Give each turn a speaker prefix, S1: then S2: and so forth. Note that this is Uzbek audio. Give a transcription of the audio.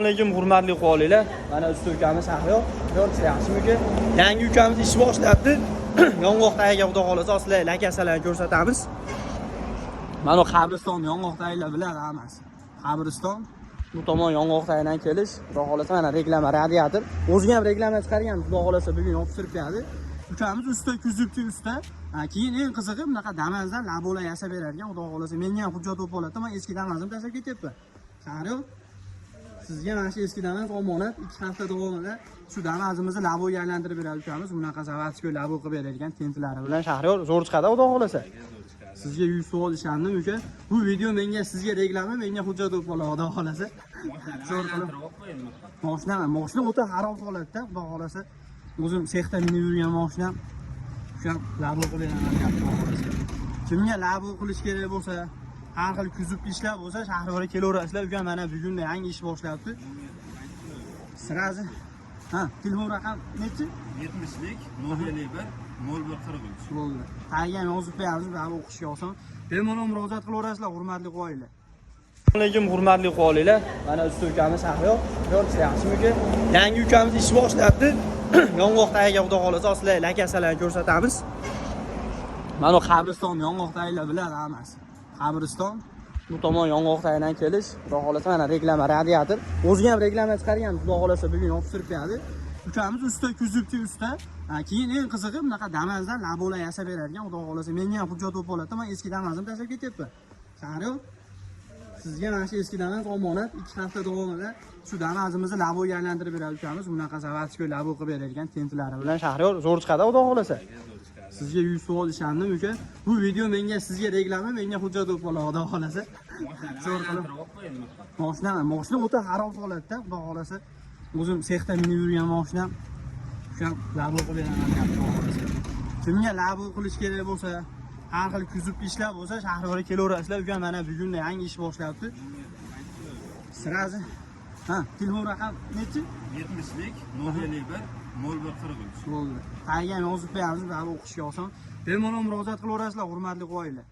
S1: Assalomu hurmatli quvoninglar. Mana usta ukamiz Shahriyor. Ko'rsiz yaxshimiki? Yangi ukamiz ish boshlabdi. Yong'oqdagiga xudo xolasa sizlar lakasalarni ko'rsatamiz. Mana qabriston yong'oqdagilar biladi hammasi. Qabriston bu tomon yong'oqdagidan kelish, xudo xolasa mana reklama radiator. O'ziga ham reklama chiqargan, xudo xolasa bugun yopishtirib berdi. Ukamiz usta kuzubchi usta. Keyin eng qizig'i bunaqa damazdan labola yasab berar ekan, xudo xolasa. Menga ham hujjat bo'lib qoladi, men eski damazimni tashlab ketyapman. Shahriyor sizga mana shu eski damaz omonat 2 hafta davomida shu damazimizni laboga aylantirib beradi ukamiz. Bunaqa zavatskiy labo qilib beradigan tentlari bilan Shahriyor zo'r chiqadi xudo xolasa. Sizga 100 savol ishandim uka. Bu video menga sizga reklama, menga hujjat bo'lib qoladi xudo xolasa. Zo'r qilib. Mashina o'ta xarob holatda, xudo xolasa. O'zim sexda minib yurgan mashinam shu labo qilib beraman. Kimga labo qilish kerak bo'lsa, har xil kuzib ishlar bo'lsa, Shahriyorga kelaverasizlar. Uka mana bugun yangi ish boshlabdi. Sirazi. Telefon raqam nechi?
S2: 70lik 051 0143.
S1: Bo'ldi. Tagiga yozib qo'yamiz, buni o'qishga oson. Bemalol murojaat qilaverasizlar, hurmatli quvoninglar. Assalomu hurmatli quvoninglar. Mana usta ukamiz Shahriyor. Ko'rsiz yaxshimiki? Yangi ukamiz ish boshlabdi. Yong'oqdagiga xudo xolasa sizlar lakasalarni ko'rsatamiz. Mana qabriston yong'oqdagilar biladi hammasi. Qabriston bu tomon yong'oqdagidan kelish, xudo xolasa mana reklama radiator. O'ziga ham reklama chiqargan, xudo xolasa bugun yopishtirib berdi. Ukamiz usta kuzubchi usta. Keyin eng qizig'i bunaqa damazdan labola yasab berar ekan, xudo xolasa. Menga ham hujjat bo'lib qoladi, men eski damazimni tashlab ketyapman. Shahriyor sizga mana shu eski damaz omonat 2 hafta davomida shu damazimizni laboga aylantirib beradi ukamiz. Bunaqa zavatskiy labo qilib beradigan tentlari bilan Shahriyor zo'r chiqadi xudo xolasa. Sizga 100 savol ishandim uka. Bu video menga sizga reklama, menga hujjat bo'lib qoladi xudo xolasa. Zo'r qilib. Mashina o'ta xarob holatda, xudo xolasa. O'zim sexda minib yurgan mashinam shu labo qilib beraman xudo xolasa. Kimga labo qilish kerak bo'lsa, har xil kuzib ishlar bo'lsa, Shahriyorga kelaverasizlar. Uka mana bugun yangi ish boshlabdi. Sirazi. Telefon raqam nechi?
S2: 70lik 051 0143.
S1: Bo'ldi. Tagiga yozib qo'yamiz, buni o'qishga oson. Bemalol murojaat qilaverasizlar, hurmatli quvoninglar.